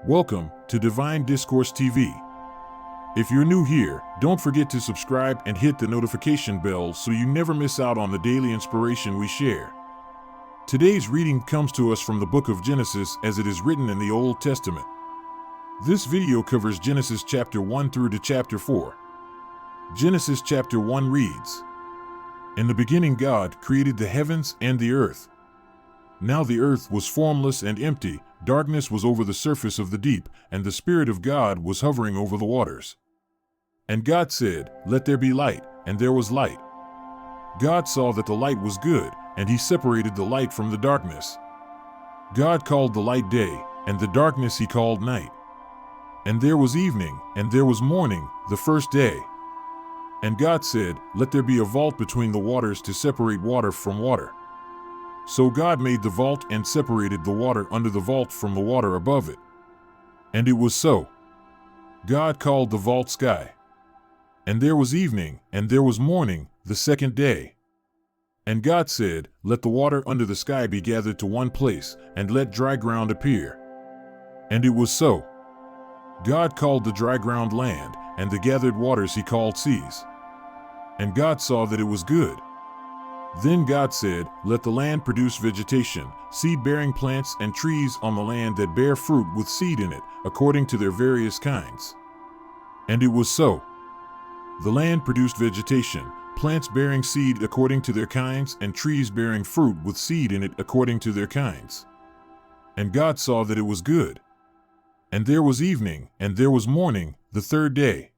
Welcome to Divine Discourse TV. If you're new here, don't forget to subscribe and hit the notification bell so you never miss out on the daily inspiration we share. Today's reading comes to us from the book of Genesis as it is written in the Old Testament. This video covers Genesis chapter 1 through to chapter 4. Genesis chapter 1 reads, "In the beginning God created the heavens and the earth. Now the earth was formless and empty, darkness was over the surface of the deep, and the Spirit of God was hovering over the waters. And God said, 'Let there be light,' and there was light. God saw that the light was good, and he separated the light from the darkness. God called the light day, and the darkness he called night. And there was evening, and there was morning, the first day. And God said, 'Let there be a vault between the waters to separate water from water.' So God made the vault and separated the water under the vault from the water above it. And it was so. God called the vault sky. And there was evening, and there was morning, the second day. And God said, 'Let the water under the sky be gathered to one place, and let dry ground appear.' And it was so. God called the dry ground land, and the gathered waters he called seas. And God saw that it was good. Then God said, 'Let the land produce vegetation, seed-bearing plants and trees on the land that bear fruit with seed in it, according to their various kinds.' And it was so. The land produced vegetation, plants bearing seed according to their kinds, and trees bearing fruit with seed in it according to their kinds. And God saw that it was good. And there was evening, and there was morning, the third day.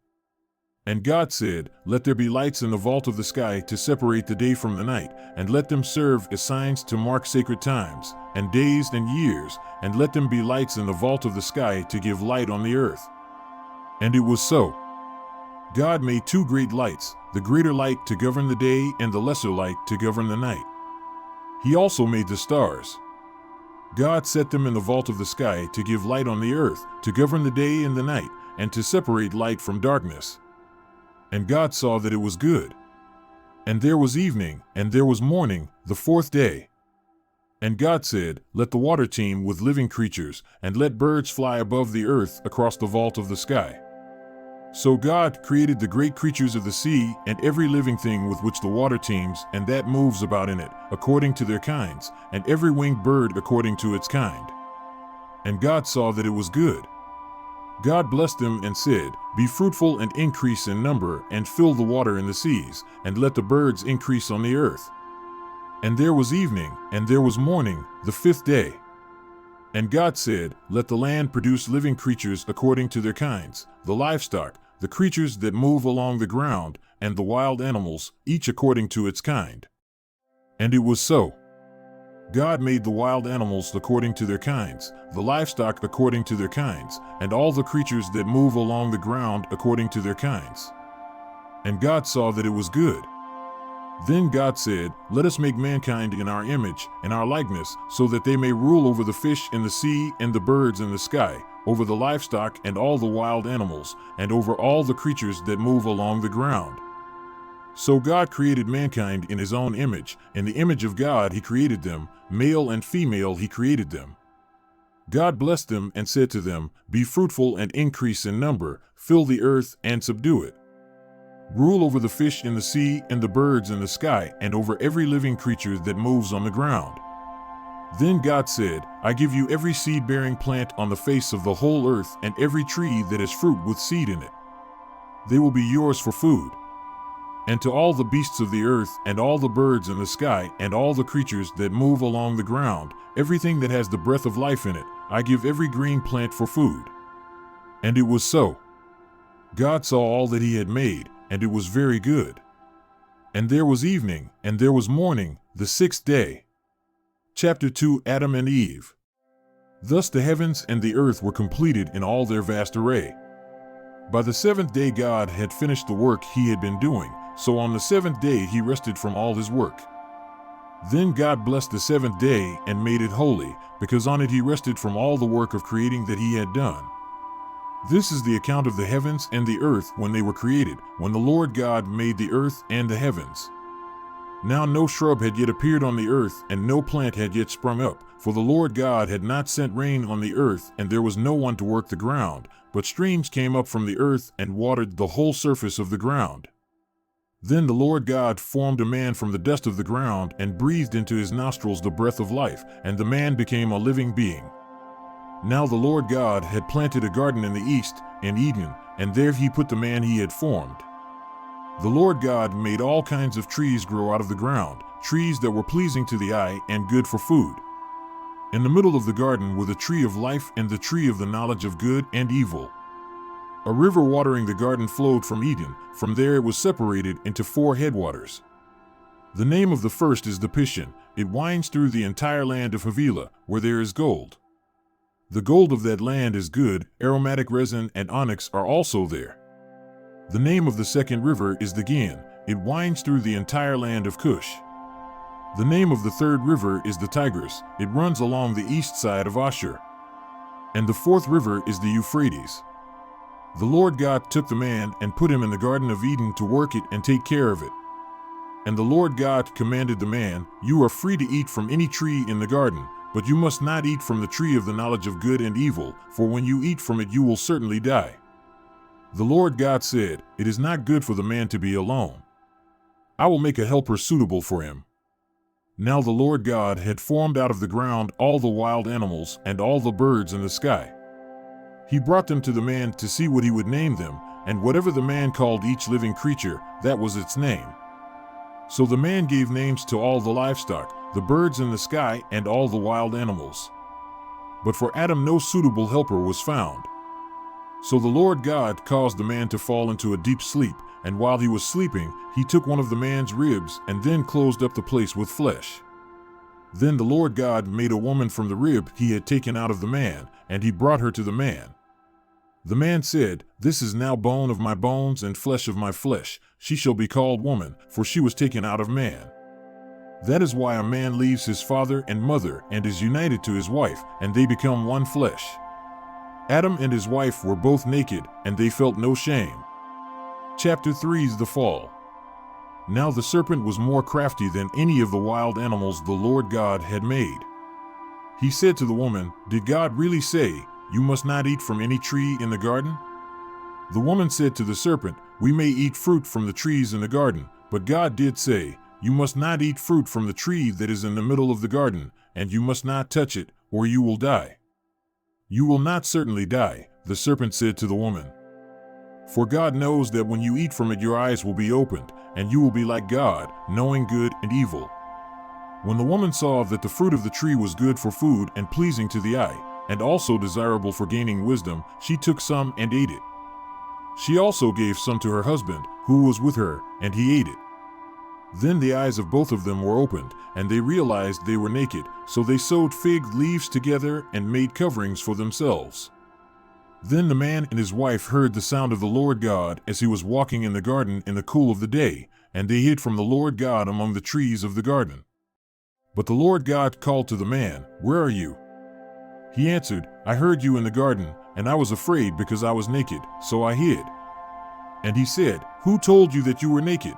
And God said, 'Let there be lights in the vault of the sky to separate the day from the night, and let them serve as signs to mark sacred times, and days and years, and let them be lights in the vault of the sky to give light on the earth.' And it was so. God made two great lights, the greater light to govern the day and the lesser light to govern the night. He also made the stars. God set them in the vault of the sky to give light on the earth, to govern the day and the night, and to separate light from darkness. And God saw that it was good. And there was evening, and there was morning, the fourth day. And God said, 'Let the water teem with living creatures, and let birds fly above the earth across the vault of the sky.' So God created the great creatures of the sea, and every living thing with which the water teems, and that moves about in it, according to their kinds, and every winged bird according to its kind. And God saw that it was good. God blessed them and said, 'Be fruitful and increase in number, and fill the water in the seas, and let the birds increase on the earth.' And there was evening, and there was morning, the fifth day. And God said, 'Let the land produce living creatures according to their kinds, the livestock, the creatures that move along the ground, and the wild animals, each according to its kind.' And it was so. God made the wild animals according to their kinds, the livestock according to their kinds, and all the creatures that move along the ground according to their kinds. And God saw that it was good. Then God said, 'Let us make mankind in our image, in our likeness, so that they may rule over the fish in the sea and the birds in the sky, over the livestock and all the wild animals, and over all the creatures that move along the ground.' So God created mankind in his own image. In the image of God he created them, male and female he created them. God blessed them and said to them, 'Be fruitful and increase in number, fill the earth and subdue it. Rule over the fish in the sea and the birds in the sky, and over every living creature that moves on the ground.' Then God said, 'I give you every seed-bearing plant on the face of the whole earth, and every tree that has fruit with seed in it. They will be yours for food. And to all the beasts of the earth, and all the birds in the sky, and all the creatures that move along the ground, everything that has the breath of life in it, I give every green plant for food.' And it was so. God saw all that he had made, and it was very good. And there was evening, and there was morning, the sixth day." Chapter 2, Adam and Eve. Thus the heavens and the earth were completed in all their vast array. By the seventh day God had finished the work he had been doing, so on the seventh day he rested from all his work. Then God blessed the seventh day and made it holy, because on it he rested from all the work of creating that he had done. This is the account of the heavens and the earth when they were created, when the Lord God made the earth and the heavens. Now no shrub had yet appeared on the earth, and no plant had yet sprung up, for the Lord God had not sent rain on the earth, and there was no one to work the ground, but streams came up from the earth and watered the whole surface of the ground. Then the Lord God formed a man from the dust of the ground and breathed into his nostrils the breath of life, and the man became a living being. Now the Lord God had planted a garden in the east, in Eden, and there he put the man he had formed. The Lord God made all kinds of trees grow out of the ground, trees that were pleasing to the eye and good for food. In the middle of the garden were the tree of life and the tree of the knowledge of good and evil. A river watering the garden flowed from Eden. From there it was separated into 4 headwaters. The name of the first is the Pishon. It winds through the entire land of Havilah, where there is gold. The gold of that land is good, aromatic resin and onyx are also there. The name of the second river is the Gin. It winds through the entire land of Cush. The name of the third river is the Tigris. It runs along the east side of Ashur. And the fourth river is the Euphrates. The Lord God took the man and put him in the Garden of Eden to work it and take care of it. And the Lord God commanded the man, "You are free to eat from any tree in the garden, but you must not eat from the tree of the knowledge of good and evil, for when you eat from it you will certainly die." The Lord God said, "It is not good for the man to be alone. I will make a helper suitable for him." Now the Lord God had formed out of the ground all the wild animals and all the birds in the sky. He brought them to the man to see what he would name them, and whatever the man called each living creature, that was its name. So the man gave names to all the livestock, the birds in the sky, and all the wild animals. But for Adam no suitable helper was found. So the Lord God caused the man to fall into a deep sleep, and while he was sleeping, he took one of the man's ribs and then closed up the place with flesh. Then the Lord God made a woman from the rib he had taken out of the man, and he brought her to the man. The man said, "This is now bone of my bones and flesh of my flesh. She shall be called woman, for she was taken out of man." That is why a man leaves his father and mother and is united to his wife, and they become one flesh. Adam and his wife were both naked, and they felt no shame. Chapter 3 is the fall. Now the serpent was more crafty than any of the wild animals the Lord God had made. He said to the woman, "Did God really say, 'You must not eat from any tree in the garden'?" The woman said to the serpent, "We may eat fruit from the trees in the garden, but God did say, 'You must not eat fruit from the tree that is in the middle of the garden, and you must not touch it, or you will die.'" "You will not certainly die," the serpent said to the woman. "For God knows that when you eat from it your eyes will be opened, and you will be like God, knowing good and evil." When the woman saw that the fruit of the tree was good for food and pleasing to the eye, and also desirable for gaining wisdom, she took some and ate it. She also gave some to her husband, who was with her, and he ate it. Then the eyes of both of them were opened, and they realized they were naked, so they sewed fig leaves together and made coverings for themselves. Then the man and his wife heard the sound of the Lord God as he was walking in the garden in the cool of the day, and they hid from the Lord God among the trees of the garden. But the Lord God called to the man, "Where are you?" He answered, "I heard you in the garden, and I was afraid because I was naked, so I hid." And he said, "Who told you that you were naked?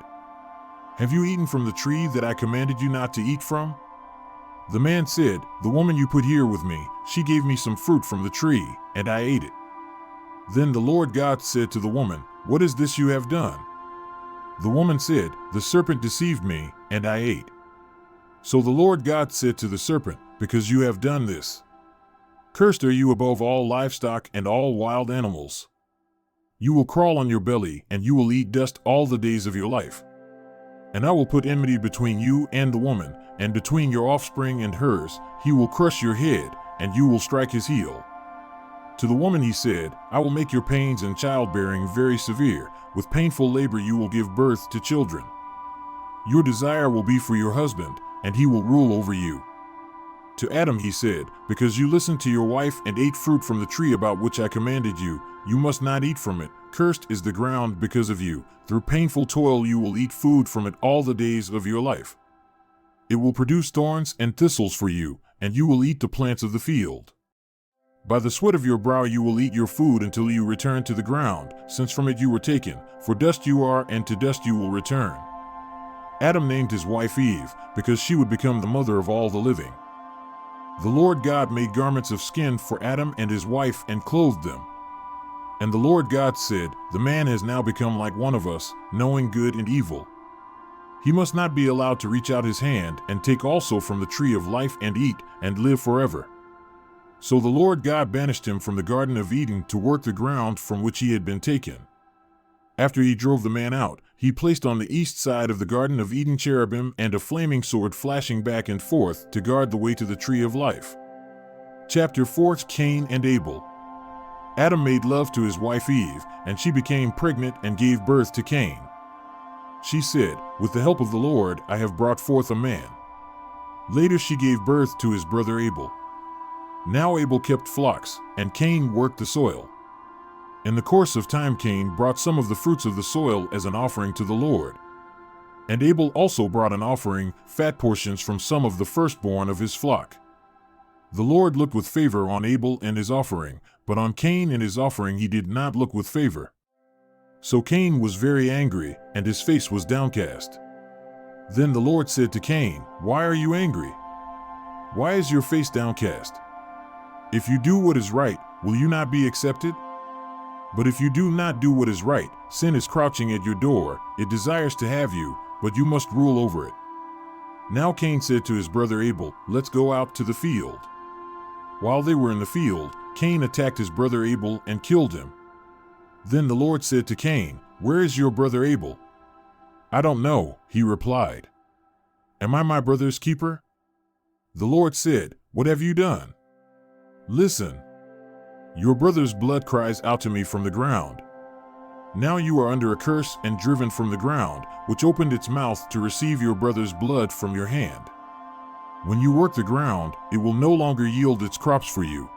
Have you eaten from the tree that I commanded you not to eat from?" The man said, "The woman you put here with me, she gave me some fruit from the tree, and I ate it." Then the Lord God said to the woman, "What is this you have done?" The woman said, "The serpent deceived me, and I ate." So the Lord God said to the serpent, "Because you have done this, cursed are you above all livestock and all wild animals. You will crawl on your belly, and you will eat dust all the days of your life. And I will put enmity between you and the woman, and between your offspring and hers. He will crush your head, and you will strike his heel." To the woman he said, "I will make your pains in childbearing very severe. With painful labor you will give birth to children. Your desire will be for your husband, and he will rule over you." To Adam he said, "Because you listened to your wife and ate fruit from the tree about which I commanded you, you must not eat from it. Cursed is the ground because of you. Through painful toil you will eat food from it all the days of your life. It will produce thorns and thistles for you, and you will eat the plants of the field. By the sweat of your brow you will eat your food until you return to the ground, since from it you were taken, for dust you are and to dust you will return. Adam named his wife Eve because she would become the mother of all the living. The Lord God made garments of skin for Adam and his wife and clothed them. And the Lord God said, "The man has now become like one of us, knowing good and evil. He must not be allowed to reach out his hand and take also from the tree of life and eat and live forever." So the Lord God banished him from the Garden of Eden to work the ground from which he had been taken. After he drove the man out, he placed on the east side of the Garden of Eden cherubim and a flaming sword flashing back and forth to guard the way to the tree of life. Chapter 4: Cain and Abel. Adam made love to his wife Eve, and she became pregnant and gave birth to Cain. She said, "With the help of the Lord, I have brought forth a man." Later she gave birth to his brother Abel. Now Abel kept flocks, and Cain worked the soil. In the course of time Cain brought some of the fruits of the soil as an offering to the Lord. And Abel also brought an offering, fat portions from some of the firstborn of his flock. The Lord looked with favor on Abel and his offering, but on Cain and his offering he did not look with favor. So Cain was very angry, and his face was downcast. Then the Lord said to Cain, "Why are you angry? Why is your face downcast? If you do what is right, will you not be accepted? But if you do not do what is right, sin is crouching at your door, it desires to have you, but you must rule over it." Now Cain said to his brother Abel, "Let's go out to the field." While they were in the field, Cain attacked his brother Abel and killed him. Then the Lord said to Cain, "Where is your brother Abel?" "I don't know," he replied. "Am I my brother's keeper?" The Lord said, "What have you done? Listen. Your brother's blood cries out to me from the ground. Now you are under a curse and driven from the ground, which opened its mouth to receive your brother's blood from your hand. When you work the ground, it will no longer yield its crops for you.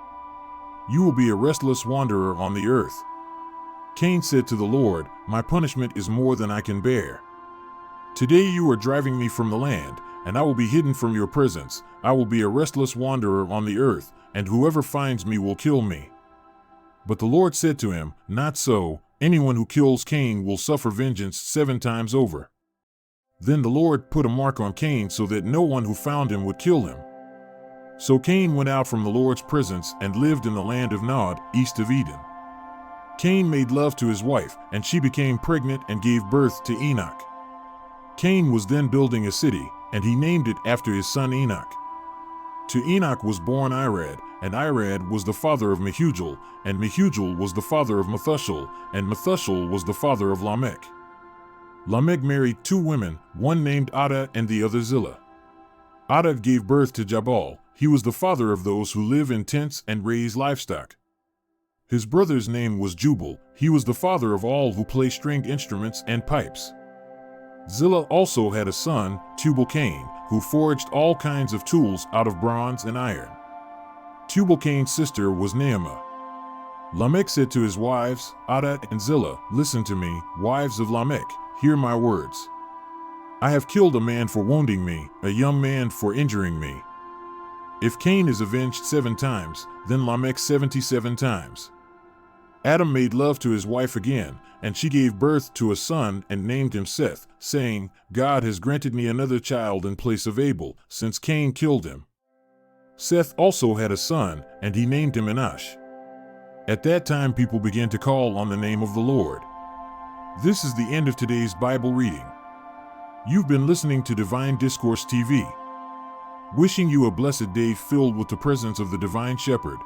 You will be a restless wanderer on the earth." Cain said to the Lord, "My punishment is more than I can bear. Today you are driving me from the land, and I will be hidden from your presence. I will be a restless wanderer on the earth, and whoever finds me will kill me." But the Lord said to him, "Not so. Anyone who kills Cain will suffer vengeance 7 times over." Then the Lord put a mark on Cain so that no one who found him would kill him. So Cain went out from the Lord's presence and lived in the land of Nod, east of Eden. Cain made love to his wife, and she became pregnant and gave birth to Enoch. Cain was then building a city, and he named it after his son Enoch. To Enoch was born Irad, and Irad was the father of Mehujael, and Mehujael was the father of Methuselah, and Methuselah was the father of Lamech. Lamech married 2 women, one named Ada and the other Zillah. Ada gave birth to Jabal. He was the father of those who live in tents and raise livestock. His brother's name was Jubal. He was the father of all who play stringed instruments and pipes. Zillah also had a son, Tubal-Cain, who forged all kinds of tools out of bronze and iron. Tubal-Cain's sister was Naamah. Lamech said to his wives, Ada and Zillah, "Listen to me, wives of Lamech, hear my words. I have killed a man for wounding me, a young man for injuring me. If Cain is avenged 7 times, then Lamech 77 times. Adam made love to his wife again, and she gave birth to a son and named him Seth, saying, God has granted me another child in place of Abel, since Cain killed him. Seth also had a son, and he named him Enosh. At that time people began to call on the name of the Lord. This is the end of today's Bible reading. You've been listening to Divine Discourse TV. Wishing you a blessed day filled with the presence of the Divine Shepherd.